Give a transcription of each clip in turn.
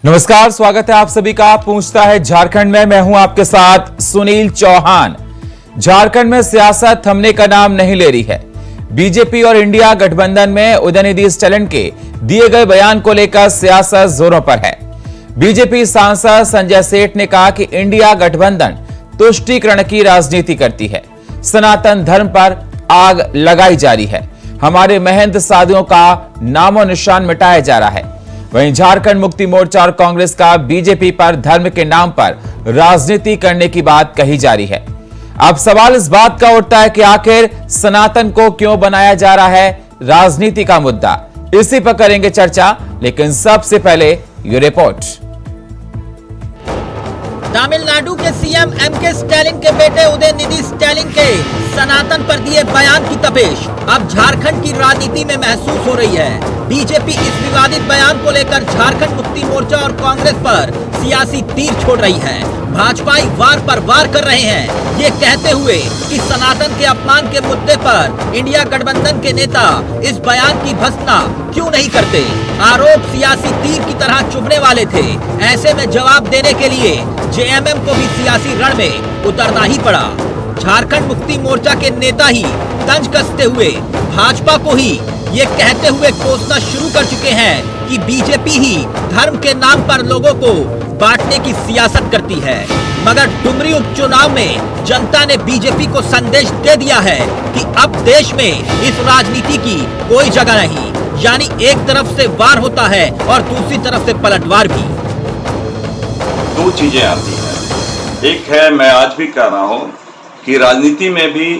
नमस्कार, स्वागत है आप सभी का। पूछता है झारखंड में, मैं हूं आपके साथ सुनील चौहान। झारखंड में सियासत थमने का नाम नहीं ले रही है। बीजेपी और इंडिया गठबंधन में उदयनिधि स्टालिन के दिए गए बयान को लेकर सियासत जोरों पर है। बीजेपी सांसद संजय सेठ ने कहा कि इंडिया गठबंधन तुष्टीकरण की राजनीति करती है, सनातन धर्म पर आग लगाई जा रही है, हमारे महंत साधुओं का नामो निशान मिटाया जा रहा है। वहीं झारखंड मुक्ति मोर्चा और कांग्रेस का बीजेपी पर धर्म के नाम पर राजनीति करने की बात कही जा रही है। अब सवाल इस बात का उठता है कि आखिर सनातन को क्यों बनाया जा रहा है राजनीति का मुद्दा। इसी पर करेंगे चर्चा, लेकिन सबसे पहले ये रिपोर्ट। तमिलनाडु के सीएम एमके स्टालिन के बेटे उदयनिधि स्टालिन के सनातन पर दिए बयान की तपेश अब झारखंड की राजनीति में महसूस हो रही है। बीजेपी इस विवादित बयान को लेकर झारखंड मुक्ति मोर्चा और कांग्रेस पर सियासी तीर छोड़ रही है। भाजपाई वार पर वार कर रहे हैं, ये कहते हुए कि सनातन के अपमान के मुद्दे पर इंडिया गठबंधन के नेता इस बयान की भर्त्सना क्यों नहीं करते। आरोप सियासी तीर की तरह चुभने वाले थे। ऐसे में जवाब देने के लिए जेएमएम को भी सियासी रण में उतरना ही पड़ा। झारखंड मुक्ति मोर्चा के नेता ही तंज कसते हुए भाजपा को ही ये कहते हुए कोसना शुरू कर चुके हैं कि बीजेपी ही धर्म के नाम पर लोगों को बांटने की सियासत करती है। मगर डुमरी उपचुनाव में जनता ने बीजेपी को संदेश दे दिया है कि अब देश में इस राजनीति की कोई जगह नहीं। यानी एक तरफ से वार होता है और दूसरी तरफ से पलटवार भी। दो चीजें आती हैं। एक है, मैं आज भी कह रहा हूं कि राजनीति में भी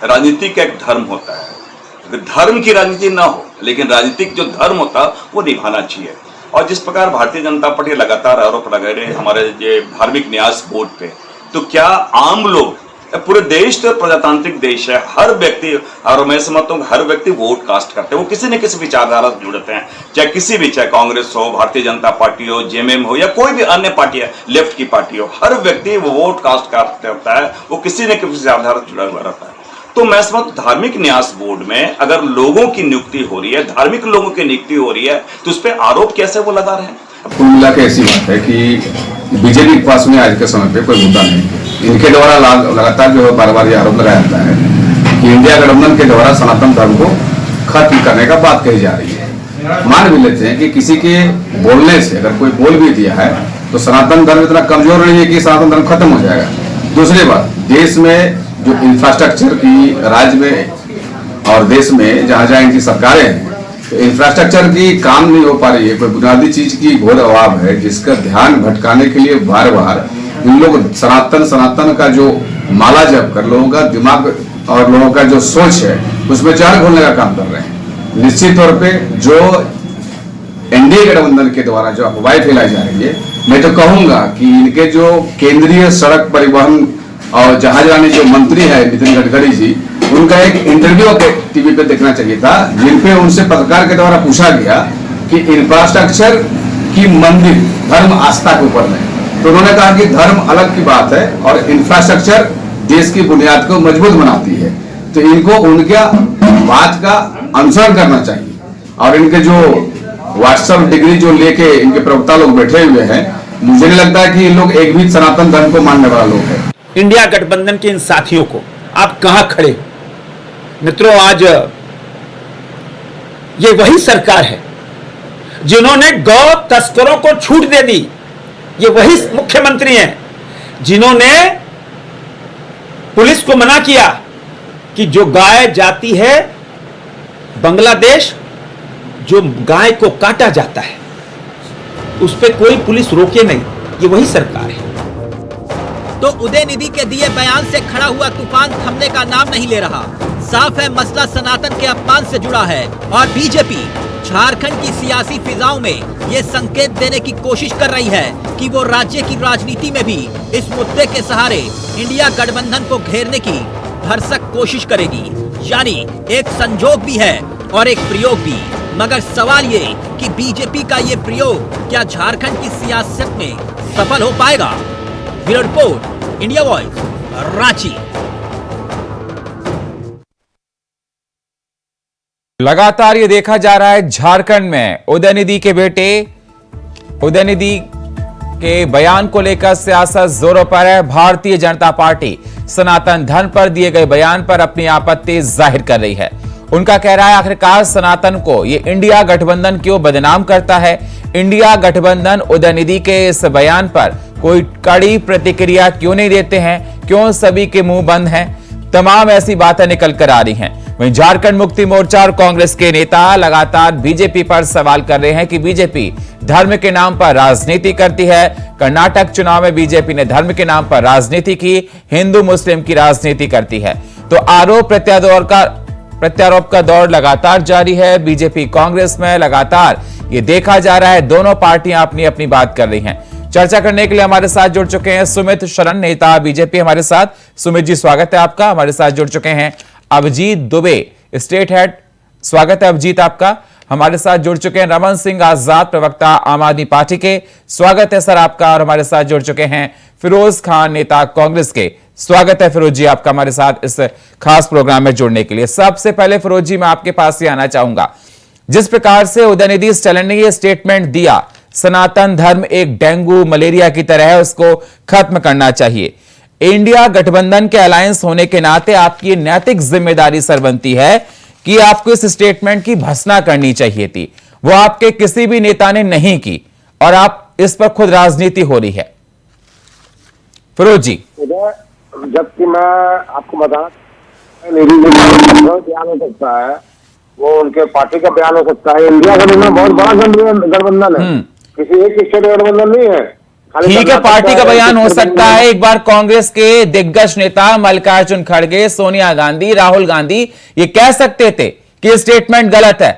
राजनीति का एक धर्म होता है। धर्म की राजनीति ना हो, लेकिन राजनीतिक जो धर्म होता है वो निभाना चाहिए। और जिस प्रकार भारतीय जनता पार्टी लगातार आरोप लगा रहे हमारे ये धार्मिक न्यास बोर्ड पे, तो क्या आम लोग, पूरे देश तो प्रजातांत्रिक देश है, हर व्यक्ति, और मैं समझता हूँ हर व्यक्ति वोट कास्ट करते हैं, वो किसी न किसी विचारधारा से जुड़ते हैं, चाहे किसी भी, चाहे कांग्रेस हो, भारतीय जनता पार्टी हो, जेएमएम हो, या कोई भी अन्य पार्टी है, लेफ्ट की पार्टी हो, हर व्यक्ति वो वोट कास्ट करता है, वो किसी न किसी विचारधारा से जुड़ा हुआ रहता है। तो मैं समझता धार्मिक न्यास बोर्ड में अगर लोगों की नियुक्ति हो रही है, धार्मिक लोगों की नियुक्ति हो रही है, तो उस पर आरोप कैसे वो लगा रहे हैं। कुल मिला के ऐसी बात है कि बीजेपी के पास में आज के समय पे कोई मुद्दा नहीं है। इनके द्वारा लगातार जो है बार बार ये आरोप लगाया जाता है कि इंडिया गठबंधन के द्वारा सनातन धर्म को खत्म करने का बात कही जा रही है। मान भी लेते हैं कि किसी के बोलने से अगर कोई बोल भी दिया है तो सनातन धर्म इतना कमजोर नहीं है कि सनातन धर्म खत्म हो जाएगा। दूसरी बात, देश में जो इंफ्रास्ट्रक्चर की राज्य में और देश में जहां जहां इनकी सरकारें हैं, तो इंफ्रास्ट्रक्चर की काम नहीं हो पा रही है। कोई बुनियादी चीज की घोर अभाव है, जिसका ध्यान भटकाने के लिए बार बार इन लोग सनातन का जो माला जप कर लोगों का दिमाग और लोगों का जो सोच है उसमें जहर घोलने का काम कर रहे हैं। निश्चित तौर पे जो एनडीए गठबंधन के द्वारा जो अफवाहें फैलाई जा रही है, मैं तो कहूंगा कि इनके जो केंद्रीय सड़क परिवहन और जहाजरानी जो मंत्री है नितिन गडकरी जी, उनका एक इंटरव्यू टीवी पे देखना चाहिए था, जिनपे उनसे पत्रकार के द्वारा पूछा गया कि इंफ्रास्ट्रक्चर की मंदिर धर्म आस्था के ऊपर में, तो उन्होंने कहा कि धर्म अलग की बात है और इंफ्रास्ट्रक्चर देश की बुनियाद को मजबूत बनाती है। तो इनको उनके बात का अनुसरण करना चाहिए। और इनके जो व्हाट्सएप डिग्री जो लेके इनके प्रवक्ता लोग बैठे हुए हैं, मुझे नहीं लगता है कि इन लोग एक भी सनातन धर्म को मानने वाला लोग है। इंडिया गठबंधन के इन साथियों को आप कहां खड़े मित्रों? आज ये वही सरकार है जिन्होंने गौ तस्करों को छूट दे दी। ये वही मुख्यमंत्री हैं जिन्होंने पुलिस को मना किया कि जो गाय जाती है बांग्लादेश, जो गाय को काटा जाता है उस पर कोई पुलिस रोके नहीं। ये वही सरकार है। तो उदयनिधि के दिए बयान से खड़ा हुआ तूफान थमने का नाम नहीं ले रहा। साफ है मसला सनातन के अपमान से जुड़ा है और बीजेपी झारखंड की सियासी फिजाओं में ये संकेत देने की कोशिश कर रही है कि वो राज्य की राजनीति में भी इस मुद्दे के सहारे इंडिया गठबंधन को घेरने की भरसक कोशिश करेगी। यानी एक संजोग भी है और एक प्रयोग भी। मगर सवाल ये कि बीजेपी का ये प्रयोग क्या झारखंड की सियासत में सफल हो पाएगा? Bureau report, India voice, Ranchi. लगातार ये देखा जा रहा है झारखंड में उदयनिधि के बेटे उदयनिधि के बयान को लेकर सियासत जोरों पर है। भारतीय जनता पार्टी सनातन धर्म पर दिए गए बयान पर अपनी आपत्ति जाहिर कर रही है। उनका कह रहा है आखिरकार सनातन को ये इंडिया गठबंधन क्यों बदनाम करता है। इंडिया गठबंधन उदयनिधि के इस बयान पर कोई कड़ी प्रतिक्रिया क्यों नहीं देते हैं, क्यों सभी के मुंह बंद हैं। तमाम ऐसी बातें निकल कर आ रही हैं। वहीं झारखंड मुक्ति मोर्चा और कांग्रेस के नेता लगातार बीजेपी पर सवाल कर रहे हैं कि बीजेपी धर्म के नाम पर राजनीति करती है। कर्नाटक चुनाव में बीजेपी ने धर्म के नाम पर राजनीति की, हिंदू मुस्लिम की राजनीति करती है। तो आरोप प्रत्यारोप का दौर लगातार जारी है। बीजेपी कांग्रेस में लगातार ये देखा जा रहा है, दोनों पार्टियां अपनी अपनी बात कर रही हैं। चर्चा करने के लिए हमारे साथ जुड़ चुके हैं सुमित शरण, नेता बीजेपी हमारे साथ। सुमित जी स्वागत है आपका। हमारे साथ जुड़ चुके हैं अभिजीत दुबे, स्टेट हेड, स्वागत है अभिजीत आपका। हमारे साथ जुड़ चुके हैं रमन सिंह आजाद, प्रवक्ता आम आदमी पार्टी के, स्वागत है सर आपका। और हमारे साथ जुड़ चुके हैं फिरोज खान, नेता कांग्रेस के, स्वागत है फिरोज जी आपका हमारे साथ इस खास प्रोग्राम में जुड़ने के लिए। सबसे पहले फिरोज जी मैं आपके पास ही आना चाहूंगा, जिस प्रकार से उदयनिधि स्टैलिन ने यह स्टेटमेंट दिया, सनातन धर्म एक डेंगू मलेरिया की तरह है, उसको खत्म करना चाहिए। इंडिया गठबंधन के अलायंस होने के नाते आपकी नैतिक जिम्मेदारी सर बनती है कि आपको इस स्टेटमेंट की भर्त्सना करनी चाहिए थी। वो आपके किसी भी नेता ने नहीं की और आप इस पर खुद राजनीति हो रही है। फिरोज जी, जबकि मैं आपको बता, बयान हो सकता है, वो उनके पार्टी का बयान हो सकता है। इंडिया गठबंधन बहुत बड़ा गठबंधन है, किसी एक स्टेट गठबंधन नहीं है। ठीक है, पार्टी का बयान हो सकता है। एक बार कांग्रेस के दिग्गज नेता मल्लिकार्जुन खड़गे, सोनिया गांधी, राहुल गांधी ये कह सकते थे कि स्टेटमेंट गलत है।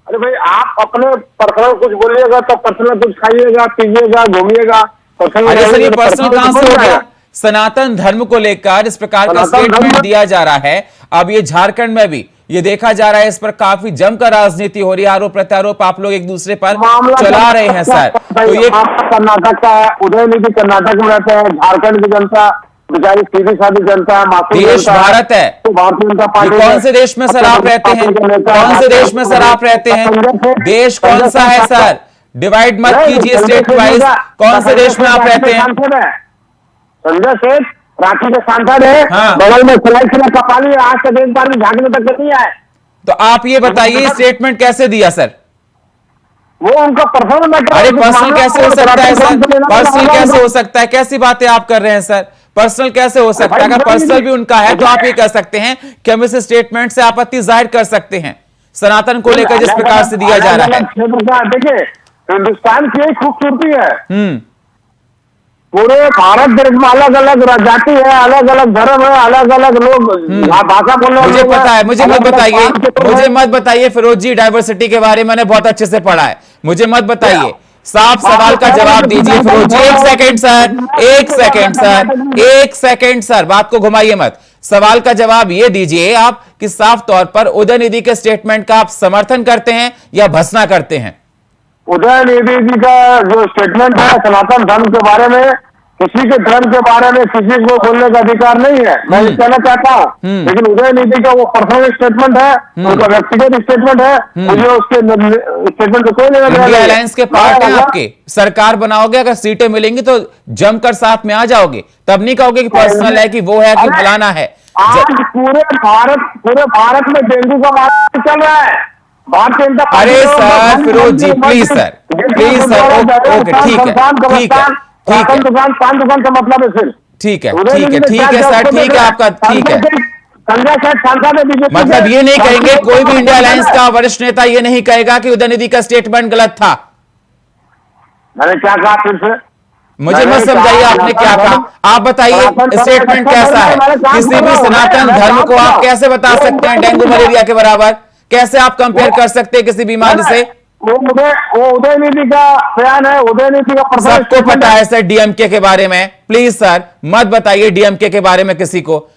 अरे भाई, आप अपने पर्सनल कुछ बोलिएगा तो पर्सनल कुछ खाइएगा, पीजिएगा, घूमिएगा। अरे सर, ये पर्सनल कहां से हो गया? सनातन धर्म को लेकर इस प्रकार का स्टेटमेंट दिया जा रहा है। अब ये झारखंड में भी ये देखा जा रहा है, इस पर काफी जमकर राजनीति हो रही है, आरोप प्रत्यारोप आप लोग एक दूसरे पर चला रहे हैं सर। तो ये कर्नाटक का है, उदयनिधि कर्नाटक में रहते हैं, झारखंड की जनता बेचारी सीधी सादी जनता है, देश भारत है, तो भारतीय जनता पार्टी कौन से देश में सर आप रहते हैं? कौन से देश में सर आप रहते हैं? देश कौन सा है सर? डिवाइड मत कीजिए स्टेट वाइज। कौन से देश में आप रहते हैं? संजय सेठ रांची के सांसद है, बगल में सिलाई कपाली, आज तक एक बार भी झांकने तक नहीं आए। तो आप ये बताइए स्टेटमेंट कैसे दिया सर? वो उनका पर्सनल मैटर। अरे पर्सनल कैसे हो सकता है सर? पर्सनल कैसे हो सकता है? कैसी बातें आप कर रहे हैं सर? पर्सनल कैसे हो सकता है? अगर पर्सनल भी उनका है तो आप ये कह सकते हैं कि हम इस स्टेटमेंट से आपत्ति जाहिर कर सकते हैं सनातन को लेकर जिस प्रकार से दिया जा रहा है। देखिए, हिंदुस्तान की एक खूबसूरती है, पूरे भारत देश में अलग अलग जाति है, अलग अलग धर्म है, अलग अलग लोग भाषा बोलने। मुझे पता है, मुझे मत बताइए फिरोज जी, डाइवर्सिटी के बारे में मैंने बहुत अच्छे से पढ़ा है, मुझे मत बताइए। साफ सवाल का जवाब दीजिए फिरोज जी। एक सेकंड सर, बात को घुमाइए मत। सवाल का जवाब ये दीजिए आप कि साफ तौर पर उदयनिधि के स्टेटमेंट का आप समर्थन करते हैं या भर्त्सना करते हैं? उदयनिधि जी का जो स्टेटमेंट है सनातन धर्म के बारे में, किसी के धर्म के बारे में किसी को बोलने का अधिकार नहीं है, मैं ये कहना चाहता हूँ। लेकिन उदयनिधि का वो पर्सनल स्टेटमेंट है, उनका व्यक्तिगत स्टेटमेंट है, मुझे उसके स्टेटमेंट को कोई लेना नहीं। अलायंस के पार्ट हैं आपके, सरकार बनाओगे, अगर सीटें मिलेंगी तो जमकर साथ में आ जाओगे, तब नहीं कहोगे कि पर्सनल है, कि वो है, कि फलाना है। आज पूरे भारत में डेंगू का मामला चल रहा है। अरे sir Firoz ji, please sir, okay, ठीक है दुकान का मतलब है सिर्फ। ठीक है सर, ठीक है आपका, ठीक है। संजय सेठ सांसद है, मतलब ये नहीं कहेंगे, कोई भी इंडिया अलायंस का वरिष्ठ नेता ये नहीं कहेगा कि उदयनिधि का स्टेटमेंट गलत था। मैंने क्या कहा फिर से? मुझे मत समझाइए आपने क्या कहा, आप बताइए स्टेटमेंट कैसा है? किसी भी सनातन धर्म को आप कैसे बता सकते हैं डेंगू मलेरिया के बराबर? कैसे आप कंपेयर कर सकते हैं किसी बीमारी से? वो उदयनिधि का बयान है, उदयनिधि का पर्सनल। सबको पता है सर डीएमके के बारे में। प्लीज सर मत बताइए डीएमके के बारे में किसी को।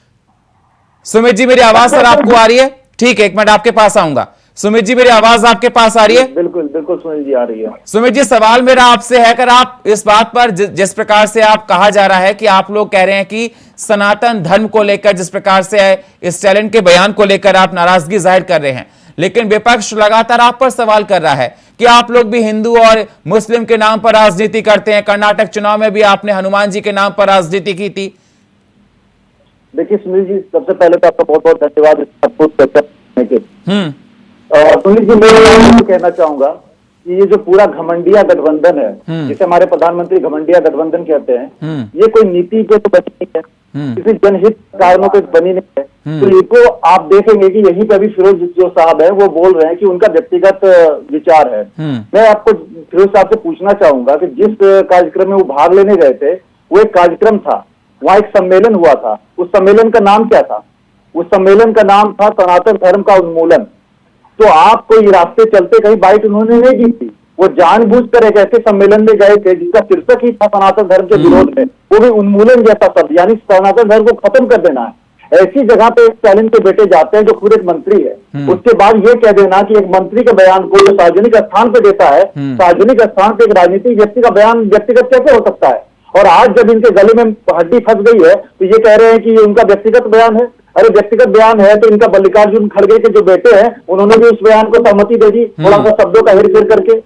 सुमित जी, मेरी आवाज सर आपको आ रही है? ठीक है, एक मिनट आपके पास आऊंगा। सुमित जी, मेरी आवाज आपके पास आ रही है? बिल्कुल सुमित जी आ रही है। सुमित जी, सवाल मेरा आपसे है, अगर आप इस बात पर जिस प्रकार से आप कहा जा रहा है कि आप लोग कह रहे हैं कि सनातन धर्म को लेकर जिस प्रकार से स्टैलिन के बयान को लेकर आप नाराजगी जाहिर कर रहे हैं, लेकिन विपक्ष लगातार आप पर सवाल कर रहा है कि आप लोग भी हिंदू और मुस्लिम के नाम पर राजनीति करते हैं। कर्नाटक चुनाव में भी आपने हनुमान जी के नाम पर राजनीति की थी। देखिए सुनील जी, सबसे पहले तो आपका बहुत बहुत धन्यवाद सब कुछ चर्चा करने के। सुनील जी, मैं ये कहना चाहूंगा कि ये जो पूरा घमंडिया गठबंधन है, जिसे हमारे प्रधानमंत्री घमंडिया गठबंधन कहते हैं, ये कोई नीति पे तो बनी नहीं है, किसी जनहित कारणों पे बनी नहीं है। तो इनको आप देखेंगे कि यहीं पे अभी फिरोज जो साहब है वो बोल रहे हैं कि उनका व्यक्तिगत विचार है। मैं आपको फिरोज साहब से पूछना चाहूंगा कि जिस कार्यक्रम में वो भाग लेने गए थे, वो एक कार्यक्रम था, वहाँ एक सम्मेलन हुआ था। उस सम्मेलन का नाम क्या था? उस सम्मेलन का नाम था सनातन धर्म का उन्मूलन। तो आपको ये रास्ते चलते कहीं बाइट उन्होंने नहीं दी थी, वो जानबूझकर एक ऐसे सम्मेलन में गए थे जिसका शीर्षक ही था सनातन धर्म के विरोध में, वो भी उन्मूलन जैसा शब्द, यानी सनातन धर्म को खत्म कर देना है। ऐसी जगह पे स्टालिन के बेटे जाते हैं जो खुद एक मंत्री है, उसके बाद ये कह देना कि एक मंत्री के बयान को जो सार्वजनिक स्थान पे देता है, सार्वजनिक स्थान पे एक राजनीतिक व्यक्ति का बयान व्यक्तिगत कैसे हो सकता है? और आज जब इनके गले में हड्डी फंस गई है तो ये कह रहे हैं कि ये उनका व्यक्तिगत बयान है। अरे व्यक्तिगत बयान है तो इनका मल्लिकार्जुन खड़गे के जो बेटे हैं उन्होंने भी उस बयान को सहमति दे दी, थोड़ा सा शब्दों का हेरफेर करके।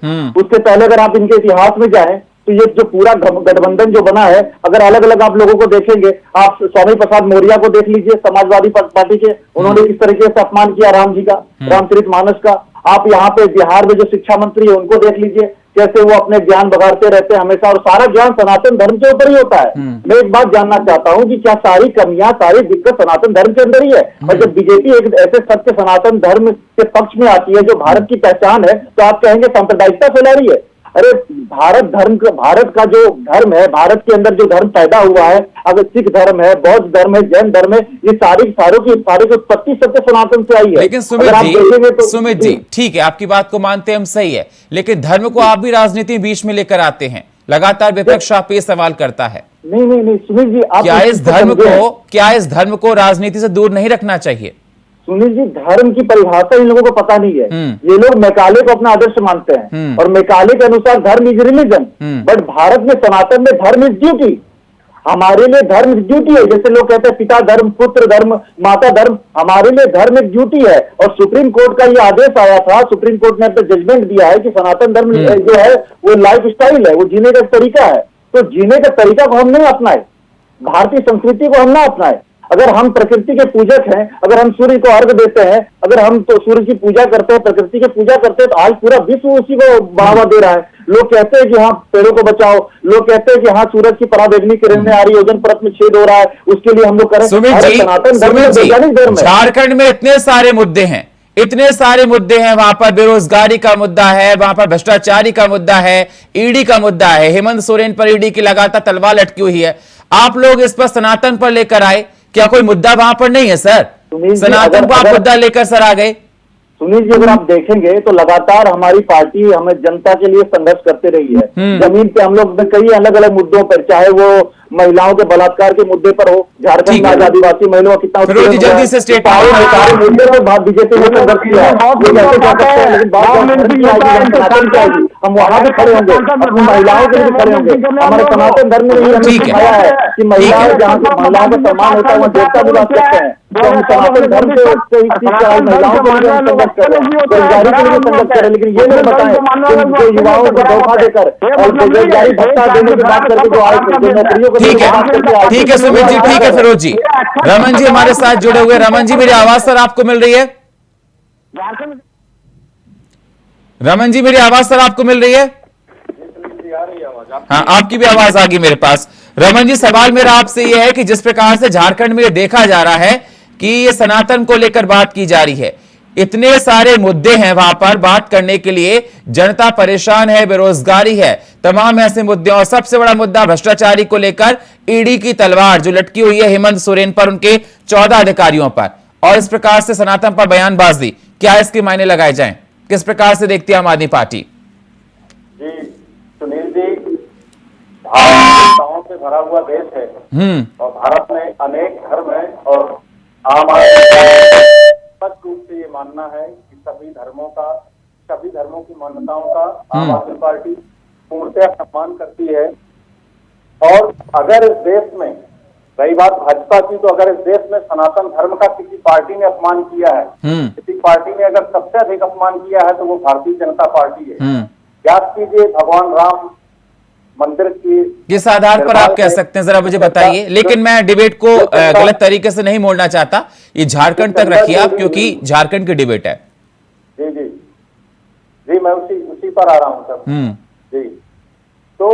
उससे पहले अगर आप इनके इतिहास में जाएं तो ये जो पूरा गठबंधन जो बना है, अगर अलग अलग आप लोगों को देखेंगे, आप स्वामी प्रसाद मौर्य को देख लीजिए, समाजवादी पार्टी के, उन्होंने किस तरीके से अपमान किया राम जी का, रामचरितमानस का। आप यहाँ पे बिहार में जो शिक्षा मंत्री है उनको देख लीजिए, कैसे वो अपने ज्ञान बघाड़ते रहते हैं हमेशा, और सारा ज्ञान सनातन धर्म के ऊपर ही होता है। मैं एक बात जानना चाहता हूँ कि क्या सारी कमियां, सारी दिक्कत सनातन धर्म के अंदर ही है? और जब बीजेपी एक ऐसे सत्य सनातन धर्म के पक्ष में आती है जो भारत की पहचान है, तो आप कहेंगे सांप्रदायिकता फैला रही है। अरे भारत का जो धर्म है, भारत के अंदर जो धर्म पैदा हुआ है, अगर सिख धर्म है, बौद्ध धर्म है, जैन धर्म है, ये सारों की उत्पत्ति सत्य सनातन से आई है। लेकिन सुमित जी ठीक है, आपकी बात को मानते हैं हम, सही है, लेकिन धर्म को आप भी राजनीति बीच में लेकर आते हैं। लगातार विपक्ष आप पे सवाल करता है। नहीं सुनील जी, क्या इस धर्म को राजनीति से दूर नहीं रखना चाहिए? सुनील जी, धर्म की परिभाषा इन लोगों को पता नहीं है। ये लोग मैकाले को अपना आदर्श मानते हैं और मैकाले के अनुसार धर्म इज रिलीजन, बट भारत में सनातन में धर्म इज ड्यूटी। हमारे लिए धर्म ड्यूटी है। जैसे लोग कहते हैं पिता धर्म, पुत्र धर्म, माता धर्म, हमारे लिए धर्म एक ड्यूटी है। और सुप्रीम कोर्ट का ये आदेश आया था, सुप्रीम कोर्ट ने अपना जजमेंट दिया है कि सनातन धर्म जो है वो लाइफ स्टाइल है, वो जीने का तरीका है। तो जीने का तरीका को हम नहीं अपनाए, भारतीय संस्कृति को हम ना अपनाए। अगर हम प्रकृति के पूजक हैं, अगर हम सूर्य को अर्घ देते हैं, अगर हम तो सूर्य की पूजा करते हैं, प्रकृति की पूजा करते हैं, तो आज पूरा विश्व उसी को बढ़ावा दे रहा है। लोग कहते हैं कि हाँ पेड़ों को बचाओ, लोग कहते हैं कि हाँ सूरज की पराबैंगनी किरणें आ रही है, ओजोन परत में छेद हो रहा है, उसके लिए हम लोग करें। सनातन धर्म वैज्ञानिक धर्म है। झारखंड में इतने सारे मुद्दे हैं, वहां पर बेरोजगारी का मुद्दा है, वहां पर भ्रष्टाचारी का मुद्दा है, ईडी का मुद्दा है, हेमंत सोरेन पर ईडी की लगातार तलवार लटकी हुई है। आप लोग इस पर सनातन पर लेकर आए, क्या कोई मुद्दा वहां पर नहीं है सर? सनातन को आप मुद्दा लेकर सर आ गए। सुनील जी, अगर आप देखेंगे तो लगातार हमारी पार्टी हमें जनता के लिए संघर्ष करते रही है। जमीन पे हम लोग कई अलग अलग मुद्दों पर, चाहे वो महिलाओं के बलात्कार के मुद्दे पर हो, झारखंड में आदिवासी महिलाओं का कितना जल्दी से स्टेट मुद्दे पर बीजेपी ने संघर्ष किया है। हम वहां भी खड़े होंगे, अपनी महिलाओं के लिए खड़े होंगे। हमारे सनातन धर्म ने हमें सिखाया है कि महिलाएं जहाँ से महिलाओं का सम्मान होता है वहाँ देवता भी बात करते हैं। तो हम सनातन धर्म से महिलाओं के लिए संघर्ष कर रहे हैं, बेरोजगारी के लिए संघर्ष कर रहे हैं। लेकिन ये नहीं बताएं जो युवाओं को धोखा देकर और बेरोजगारी भत्ता देने की बात करके जो आए नौकरियों को, ठीक है सुमित जी, ठीक है फिरोज जी। रमन जी हमारे साथ जुड़े हुए। रमन जी, मेरी आवाज सर आपको मिल रही है? रमन जी, मेरी आवाज सर आपको मिल रही है? हाँ, आपकी भी आवाज आ गई मेरे पास। रमन जी, सवाल मेरा आपसे यह है कि जिस प्रकार से झारखंड में देखा जा रहा है कि ये सनातन को लेकर बात की जा रही है, इतने सारे मुद्दे हैं वहां पर बात करने के लिए, जनता परेशान है, बेरोजगारी है, तमाम ऐसे मुद्दे, और सबसे बड़ा मुद्दा भ्रष्टाचारी को लेकर ईडी की तलवार जो लटकी हुई है हेमंत सोरेन पर, उनके 14 अधिकारियों पर, और इस प्रकार से सनातन पर बयानबाजी, क्या इसके मायने लगाए जाएं? किस प्रकार से देखती है आम आदमी पार्टी? जी सुनील जी, भारत से भरा हुआ देश है और भारत में अनेक धर्म है और आम आदमी स्पष्ट रूप से ये मानना है कि सभी धर्मों की मान्यताओं का आम आदमी पार्टी पूर्णतः सम्मान करती है। और अगर इस देश में रही बात भाजपा की, तो अगर इस देश में सनातन धर्म का किसी पार्टी ने अपमान किया है, किसी पार्टी ने अगर सबसे अधिक अपमान किया है, तो वो भारतीय जनता पार्टी है। याद कीजिए भगवान राम मंदिर की किस आधार पर आप कह सकते हैं, जरा मुझे बताइए। लेकिन मैं डिबेट को गलत तरीके से नहीं मोड़ना चाहता, ये झारखंड तक रखिए आप, क्योंकि झारखंड की डिबेट है। जी जी जी, मैं उसी पर आ रहा हूँ सर। जी, तो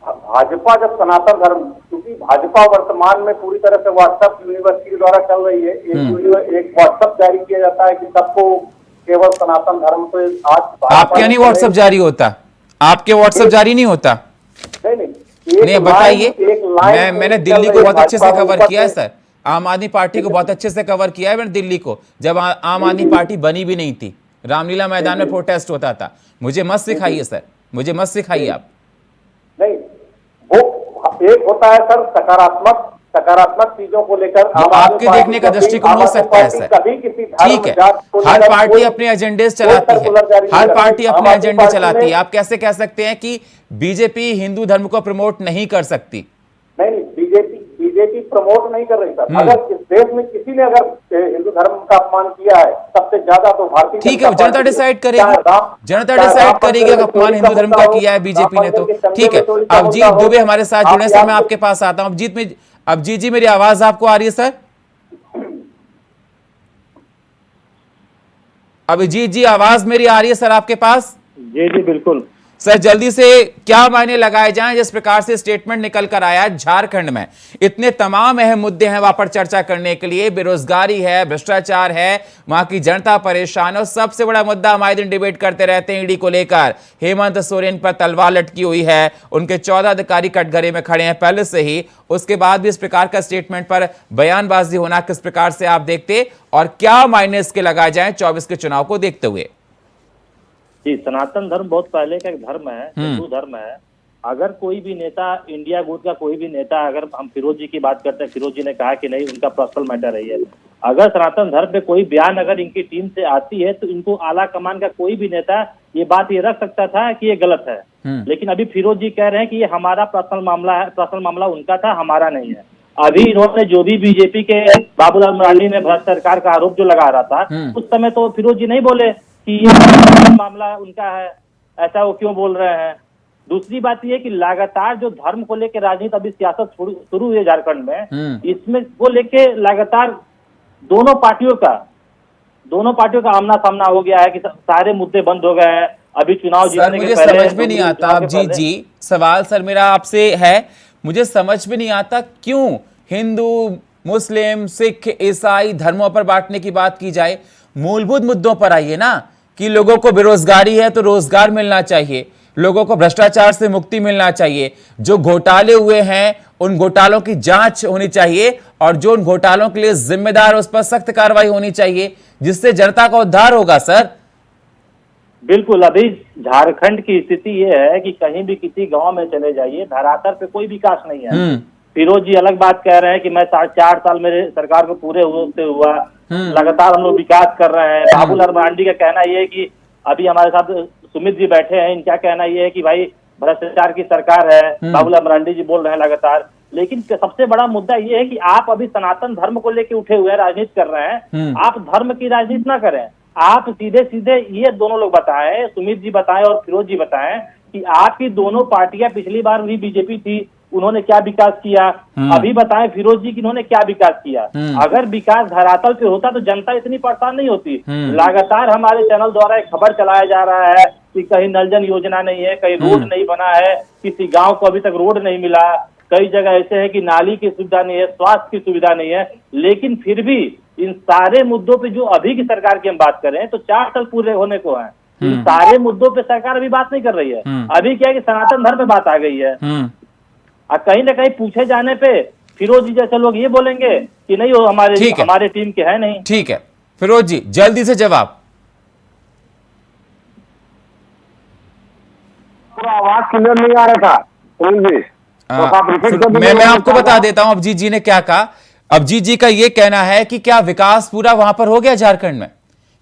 भाजपा जब सनातन धर्म, क्योंकि भाजपा वर्तमान में पूरी तरह से व्हाट्सएप यूनिवर्सिटी के द्वारा चल रही है, एक व्हाट्सएप जारी किया जाता है कि सबको केवल सनातन धर्म पे आज आपके यानी व्हाट्सएप जारी होता, आपके व्हाट्सएप जारी नहीं होता? नहीं बताइए। मैंने दिल्ली को बहुत अच्छे से कवर किया है सर, आम आदमी पार्टी को बहुत अच्छे से कवर किया है मैंने दिल्ली को, जब आम आदमी पार्टी बनी भी नहीं थी, रामलीला मैदान में प्रोटेस्ट होता था। मुझे मत सिखाइए सर, मुझे मत सिखाइए आप। नहीं, वो एक होता है सर सकारात्मक चीजों को लेकर आपके देखने का दृष्टिकोण हो सकता है सर, ठीक है। हर पार्टी अपने एजेंडे चलाती है, हर पार्टी अपने एजेंडे चलाती है। आप कैसे कह सकते हैं कि बीजेपी हिंदू धर्म को प्रमोट नहीं कर सकती? नहीं, बीजेपी प्रमोट नहीं कर रही सर। अगर इस देश में किसी ने अगर हिंदू धर्म का अपमान किया है सबसे ज्यादा, तो भारतीय, ठीक है, जनता डिसाइड करेगी, जनता डिसाइड करेगी कि अपमान हिंदू धर्म का किया है बीजेपी ने, तो ठीक है। अभिजीत दुबे हमारे साथ जुड़े सर, मैं आपके पास आता हूं। अभिजीत जी, मेरी आवाज आपको आ रही है सर? अभिजीत जी, आवाज मेरी आ रही है सर आपके पास? जी जी बिल्कुल सर, जल्दी से क्या मायने लगाए जाएं जिस प्रकार से स्टेटमेंट निकल कर आया झारखंड में? इतने तमाम अहम मुद्दे हैं वहां पर चर्चा करने के लिए, बेरोजगारी है, भ्रष्टाचार है, वहां की जनता परेशान है, और सबसे बड़ा मुद्दा हम आए दिन डिबेट करते रहते हैं ईडी को लेकर। हेमंत सोरेन पर तलवार लटकी हुई है, उनके 14 अधिकारी कटघरे में खड़े हैं पहले से ही, उसके बाद भी इस प्रकार का स्टेटमेंट पर बयानबाजी होना किस प्रकार से आप देखते, और क्या मायने इसके लगाए जाए 24 के चुनाव को देखते हुए? जी, सनातन धर्म बहुत पहले का एक धर्म है, हिंदू धर्म है। अगर कोई भी नेता, इंडिया गुट का कोई भी नेता, अगर हम फिरोज जी की बात करते हैं, फिरोज जी ने कहा कि नहीं उनका पर्सनल मैटर है ये, अगर सनातन धर्म पे कोई बयान अगर इनकी टीम से आती है, तो इनको आला कमान का कोई भी नेता ये बात ये रख सकता था कि ये गलत है। लेकिन अभी फिरोज जी कह रहे हैं कि ये हमारा पर्सनल मामला है, पर्सनल मामला उनका था, हमारा नहीं है। अभी इन्होंने जो भी बीजेपी के बाबूलाल मरांडी ने भ्रष्ट सरकार का आरोप जो लगा रहा था, उस समय तो फिरोज जी नहीं बोले कि ये मामला उनका है, ऐसा वो क्यों बोल रहे हैं। दूसरी बात ये कि लगातार जो धर्म को लेकर राजनीति अभी सियासत शुरू हुई है झारखंड में, इसमें वो लेके लगातार दोनों पार्टियों का आमना सामना हो गया है कि सारे मुद्दे बंद हो गए हैं। अभी चुनाव जीतने के पहले समझ में नहीं आता अभिजीत जी, सवाल सर मेरा आपसे है, मुझे समझ में नहीं आता क्यों हिंदू, मुस्लिम, सिख, ईसाई धर्मों पर बांटने की बात की जाए। मूलभूत मुद्दों पर आइए ना, कि लोगों को बेरोजगारी है तो रोजगार मिलना चाहिए, लोगों को भ्रष्टाचार से मुक्ति मिलना चाहिए, जो घोटाले हुए हैं उन घोटालों की जांच होनी चाहिए, और जो उन घोटालों के लिए जिम्मेदार उस पर सख्त कार्रवाई होनी चाहिए, जिससे जनता का उद्धार होगा सर। बिल्कुल, अभी झारखंड की स्थिति ये है कि कहीं भी किसी गांव में चले जाइए, धरातल पे कोई विकास नहीं है। फिरोज जी अलग बात कह रहे हैं कि मैं 4 साल मेरे सरकार को पूरे होते हुआ लगातार हम लोग विकास कर रहे हैं। बाबूलाल मरांडी का कहना यह है कि अभी हमारे साथ सुमित जी बैठे हैं, इनका कहना यह है कि भाई भ्रष्टाचार की सरकार है, बाबूलाल मरांडी जी बोल रहे हैं लगातार। लेकिन सबसे बड़ा मुद्दा ये है कि आप अभी सनातन धर्म को लेकर उठे हुए राजनीति कर रहे हैं, आप धर्म की राजनीति ना करें। आप सीधे सीधे ये दोनों लोग बताएं, सुमित जी बताएं और फिरोज जी बताएं कि आपकी दोनों पार्टियां पिछली बार भी बीजेपी थी, उन्होंने क्या विकास किया। अभी बताएं फिरोज जी कि इन्होंने क्या विकास किया। अगर विकास धरातल पे होता तो जनता इतनी परेशान नहीं होती। लगातार हमारे चैनल द्वारा एक खबर चलाया जा रहा है कि कहीं नल जल योजना नहीं है, कहीं रोड नहीं बना है, किसी गांव को अभी तक रोड नहीं मिला, कई जगह ऐसे है कि नाली की सुविधा नहीं है, स्वास्थ्य की सुविधा नहीं है। लेकिन फिर भी इन सारे मुद्दों पे जो अभी की सरकार की हम बात करें तो 4 साल पूरे होने को हैं, इन सारे मुद्दों पे सरकार अभी बात नहीं कर रही है। अभी क्या है कि सनातन धर्म पे बात आ गई है, और कहीं ना कहीं पूछे जाने पे फिरोज जी जैसे लोग ये बोलेंगे कि नहीं वो हमारे टीम के है नहीं। ठीक है फिरोज जी, जल्दी से जवाब। आवाज क्लियर नहीं आ रहा था जी, तो मैं आपको बता देता हूं अभिजीत जी ने क्या कहा। अभिजीत जी का यह कहना है कि क्या विकास पूरा वहां पर हो गया झारखंड में,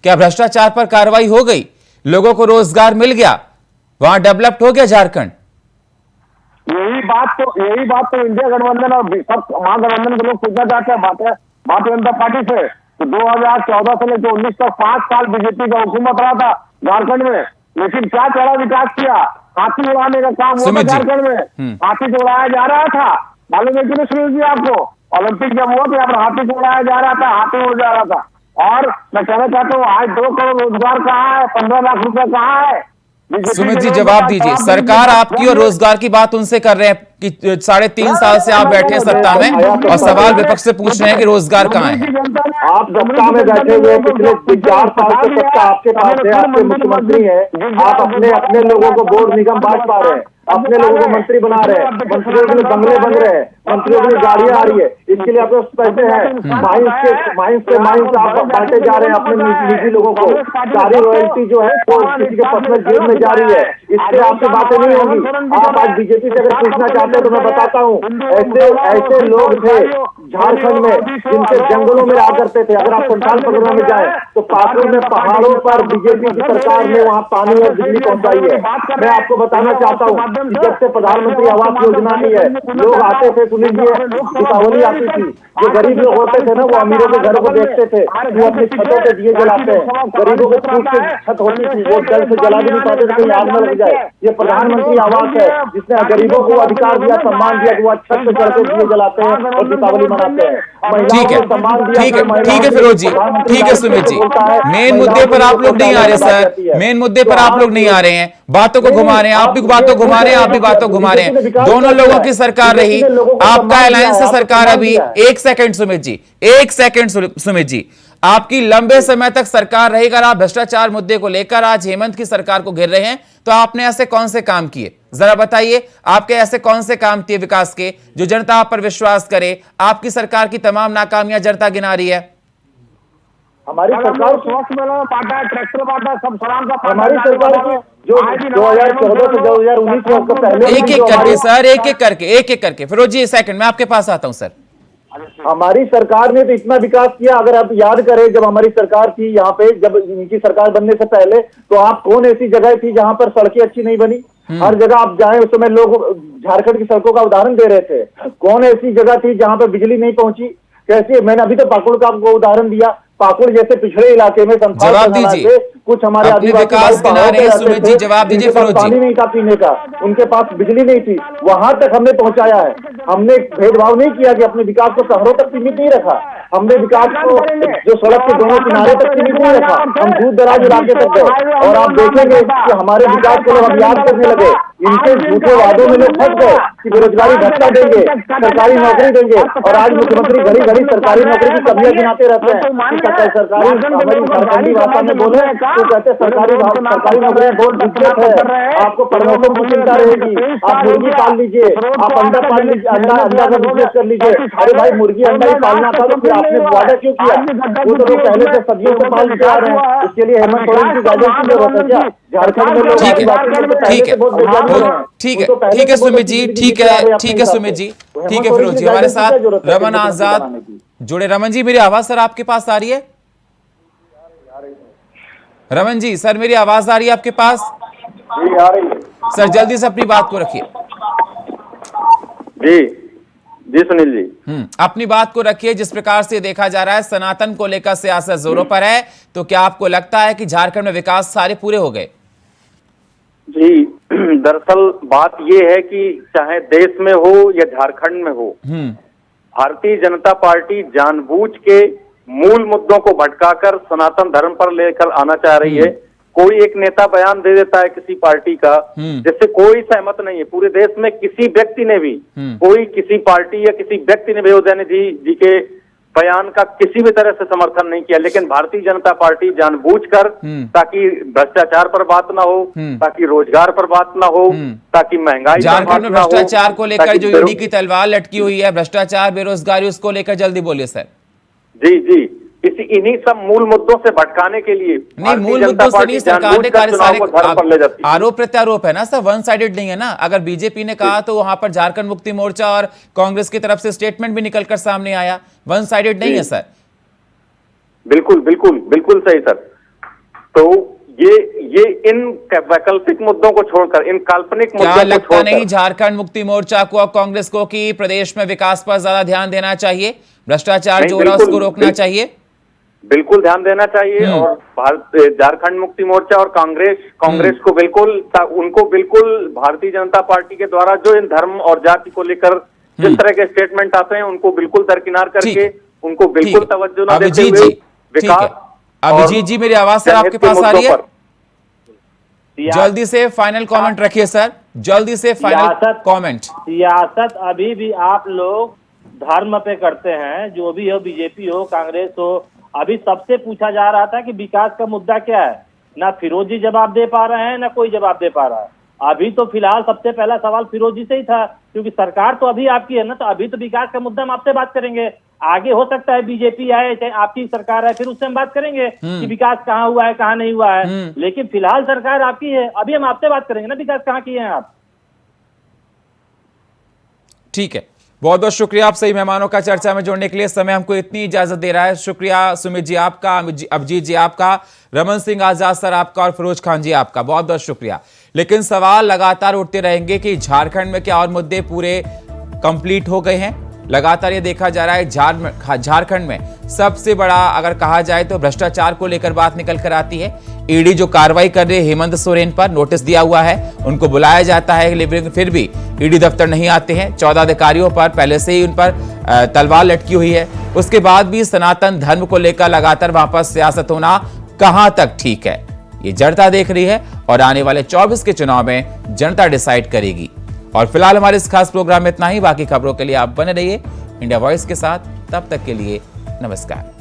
क्या भ्रष्टाचार पर कार्रवाई हो गई, लोगों को रोजगार मिल गया, वहां डेवलप्ड हो गया झारखंड? यही बात तो इंडिया गठबंधन और सब महागठबंधन के लोग पूछना चाहते हैं भारतीय जनता पार्टी से। तो 2014 से लेकर 19 तक 5 साल बीजेपी का हुकूमत रहा था झारखंड में, लेकिन क्या चढ़ा विकास किया? हाथी उड़ाने का काम हुआ था झारखंड में, हाथी को उड़ाया जा रहा था। मालूम है कि नहीं सुनील जी आपको? ओलंपिक जब हुआ तो यहाँ पर हाथी को उड़ाया जा रहा था, हाथी उड़ जा रहा था। और मैं कहना चाहता हूँ आज 2 करोड़ रोजगार कहाँ है, 15 लाख रुपए कहाँ है? सुमित जी जवाब दीजिए, सरकार आपकी और रोजगार की बात उनसे कर रहे हैं कि 3.5 साल से आप बैठे सत्ता में और सवाल विपक्ष से पूछ रहे हैं कि रोजगार कहाँ है। आप सत्ता में बैठे हुए पिछले 4 साल से सत्ता आपके पास है, आपके मुख्यमंत्री है, आप अपने लोगों को बोर्ड निगम बांट पा रहे हैं, अपने लोगों को मंत्री बना रहे हैं, मंत्रियों के लिए बंगले बन रहे हैं, मंत्रियों के लिए गाड़ियां आ रही है, इसके लिए आपके पैसे हैं। माइंस आप बांटे जा रहे हैं अपने निजी लोगों को, सारी रॉयल्टी जो है वो किसी के पर्सनल जेब में जा रही है, इससे आपसे बातें नहीं होगी। आप आज बीजेपी से अगर पूछना चाहते हैं तो मैं बताता हूँ, ऐसे लोग थे झारखंड में जिनसे जंगलों में रहा करते थे। अगर आप संथाल परगना में जाए तो पाकुड़ में पहाड़ों पर बीजेपी की सरकार ने वहाँ पानी और बिजली पहुंचाई है। मैं आपको बताना चाहता हूँ कि जब से प्रधानमंत्री आवास योजना आई है, लोग आते थे, सुन लीजिए, दीपावली आती थी, जो गरीब लोग होते थे ना वो अमीरों के घर को देखते थे, वो अपनी छतों पे दिए जलाते हैं, गरीबों को छूट के छत होती थी, वो जल से जला भी नहीं पाते थे, कहीं आग न लग जाए। ये प्रधानमंत्री आवास है जिसने गरीबों को अधिकार दिया, सम्मान दिया कि वो छत पे चढ़ के दिए जलाते हैं और दीपावली मनाते हैं। ठीक है फिरोज जी, ठीक है सुमित जी, मेन मुद्दे पर आप लोग नहीं आ रहे सर, मेन मुद्दे पर आप लोग नहीं आ रहे हैं, बातों को घुमा रहे हैं, आप भी बातों घुमा रहे हैं, आप भी बातों घुमा रहे हैं। दोनों लोगों की सरकार रही, आपका अलायंस से सरकार अभी। 1 सेकंड सुमित जी, 1 सेकंड सुमित जी, आपकी लंबे समय तक सरकार रही। अगर आप भ्रष्टाचार मुद्दे को लेकर आज हेमंत की सरकार को घेर रहे हैं तो आपने ऐसे कौन से काम किए, जरा बताइए, आपके ऐसे कौन से काम किए विकास के जो जनता आप पर विश्वास करे? आपकी सरकार की तमाम नाकामियां जनता गिना रही है। हमारी सरकार स्वास्थ्य में पाटा है, ट्रैक्टर पाटा है, सब सलाम का हमारी सरकार जो 2014 से 2019 में उसको पहले एक एक करके सर, एक एक करके फिरोज जी, सेकंड मैं आपके पास आता हूं सर। हमारी सरकार ने तो इतना विकास किया, अगर आप याद करें जब हमारी सरकार थी यहाँ पे, जब इनकी सरकार बनने से पहले, तो आप कौन ऐसी जगह थी जहाँ पर सड़कें अच्छी नहीं बनी? हर जगह आप जाएं उस समय लोग झारखंड की सड़कों का उदाहरण दे रहे थे। कौन ऐसी जगह थी जहाँ पर बिजली नहीं पहुंची? कैसे? मैंने अभी तो पाकुड़ का आपको उदाहरण दिया, पाकुड़ जैसे पिछड़े इलाके में जवाब दीजिए, कुछ हमारे विकास गिना रहे हैं सुमित जी, जवाब दीजिए फिरोज जी। पानी नहीं था पीने का, उनके पास बिजली नहीं थी, वहां तक हमने पहुंचाया है। हमने भेदभाव नहीं किया कि अपने विकास को शहरों तक सीमित नहीं रखा, हमने विकास को जो सड़क के दोनों किनारे तक सीमित नहीं रखा, हम दूर दराज इलाके तक गए। और आप देखेंगे कि हमारे विकास को लोग अब याद करने लगे, इनके झूठे वादों में लोग फंस गए कि बेरोजगारी भत्ता देंगे, सरकारी नौकरी देंगे, और आज मुख्यमंत्री घड़ी घड़ी सरकारी नौकरी की कमियां गिनाते रहते हैं। सरकारी हमारी झारखंडी भाषा में बोले तो कहते सरकारी नौकरी बहुत दिक्कत है, आपको प्रमोशन की चिंता रहेगी, आप मुर्गी पाल लीजिए, आप अंडा पाल लीजिए, अंडा का बिजनेस कर लीजिए। अरे भाई, मुर्गी अंडा ही पालना था तो फिर आपने वादा क्यों किया? वो तो लोग पहले से सदियों से पाल के आ रहे हैं, इसके लिए हेमंत सोरेन की गाइडेंस की जरूरत है क्या? झारखंड में लोग ठीक है सुमित जी, ठीक है सुमित जी, ठीक है फिरोज जी, हमारे साथ रमन आजाद जुड़े। रमन जी, मेरी आवाज सर आपके पास आ रही है? रमन जी सर, मेरी आवाज आ रही है आपके पास? जी आ रही है सर, जल्दी से अपनी बात को रखिए। जी सुनील जी, अपनी बात को रखिए। जिस प्रकार से देखा जा रहा है सनातन को लेकर सियासत जोरों पर है, तो क्या आपको लगता है कि झारखंड में विकास सारे पूरे हो गए? जी दरअसल बात यह है कि चाहे देश में हो या झारखंड में हो, भारतीय जनता पार्टी जानबूझ के मूल मुद्दों को भटकाकर सनातन धर्म पर लेकर आना चाह रही है। कोई एक नेता बयान दे देता है किसी पार्टी का जिससे कोई सहमत नहीं है। पूरे देश में किसी व्यक्ति ने भी, कोई किसी पार्टी या किसी व्यक्ति ने भी उदयनिधि जी के बयान का किसी भी तरह से समर्थन नहीं किया, लेकिन भारतीय जनता पार्टी जानबूझकर, ताकि भ्रष्टाचार पर बात ना हो, ताकि रोजगार पर बात ना हो, ताकि महंगाई झारखंड में भ्रष्टाचार को लेकर जो ईडी की तलवार लटकी हुई है, भ्रष्टाचार बेरोजगारी, उसको लेकर जल्दी बोलिए सर। जी इन्हीं सब मूल मुद्दों से भटकाने के लिए नहीं, मूल मुद्दों से नहीं, सरकार ने सारे आरोप प्रत्यारोप है ना सर, वन साइडेड नहीं है ना। अगर बीजेपी ने कहा तो वहां पर झारखंड मुक्ति मोर्चा और कांग्रेस की तरफ से स्टेटमेंट भी निकलकर सामने आया, वन साइडेड नहीं है सर। बिल्कुल सही सर। तो ये इन वैकल्पिक मुद्दों को छोड़कर, इन काल्पनिक क्या मुद्दों को लगता छोड़कर, नहीं झारखंड मुक्ति मोर्चा को और कांग्रेस को कि प्रदेश में विकास पर ज्यादा ध्यान देना चाहिए, भ्रष्टाचार नहीं, जो हो रहा है बिल्कुल, उसको रोकना चाहिए? बिल्कुल ध्यान देना चाहिए। और झारखंड मुक्ति मोर्चा और कांग्रेस को उनको बिल्कुल भारतीय जनता पार्टी के द्वारा जो इन धर्म और जाति को लेकर जिस तरह के स्टेटमेंट आते हैं उनको बिल्कुल दरकिनार करके उनको बिल्कुल तवज्जो न देते हुए विकास। अभिजीत जी, मेरी आवाज सर आपके पास आ रही है? जल्दी से फाइनल कमेंट रखिए सर, जल्दी से फाइनल कमेंट। सियासत अभी भी आप लोग धर्म पे करते हैं, जो भी हो, बीजेपी हो, कांग्रेस हो। अभी सबसे पूछा जा रहा था कि विकास का मुद्दा क्या है, ना फिरोज जी जवाब दे पा रहे हैं, ना कोई जवाब दे पा रहा है। अभी तो फिलहाल सबसे पहला सवाल फिरोज जी से ही था, क्योंकि सरकार तो अभी आपकी है ना, तो अभी तो विकास का मुद्दा हम आपसे बात करेंगे। आगे हो सकता है बीजेपी आए, चाहे आपकी सरकार है, फिर उससे हम बात करेंगे कि विकास कहाँ हुआ है, कहाँ नहीं हुआ है। लेकिन फिलहाल सरकार आपकी है, अभी हम आपसे बात करेंगे ना, विकास कहाँ किए हैं आप। ठीक है, बहुत बहुत शुक्रिया आप सही मेहमानों का चर्चा में जोड़ने के लिए। समय हमको इतनी इजाजत दे रहा है। शुक्रिया सुमित जी आपका, अभिजीत जी आपका, रमन सिंह आजाद सर आपका और फिरोज खान जी आपका, बहुत बहुत शुक्रिया। लेकिन सवाल लगातार उठते रहेंगे कि झारखंड में क्या और मुद्दे पूरे कंप्लीट हो गए हैं? लगातार ये देखा जा रहा है झारखंड में सबसे बड़ा अगर कहा जाए तो भ्रष्टाचार को लेकर बात निकल कर आती है। ईडी जो कार्रवाई कर रही है हेमंत सोरेन पर, नोटिस दिया हुआ है, उनको बुलाया जाता है, लेकिन फिर भी ईडी दफ्तर नहीं आते हैं। 14 अधिकारियों पर पहले से ही उन पर तलवार लटकी हुई है। उसके बाद भी सनातन धर्म को लेकर लगातार वहां पर सियासत होना कहां तक ठीक है, ये जनता देख रही है और आने वाले 24 के चुनाव में जनता डिसाइड करेगी। और फिलहाल हमारे इस खास प्रोग्राम में इतना ही। बाकी खबरों के लिए आप बने रहिए इंडिया वॉइस के साथ। तब तक के लिए नमस्कार।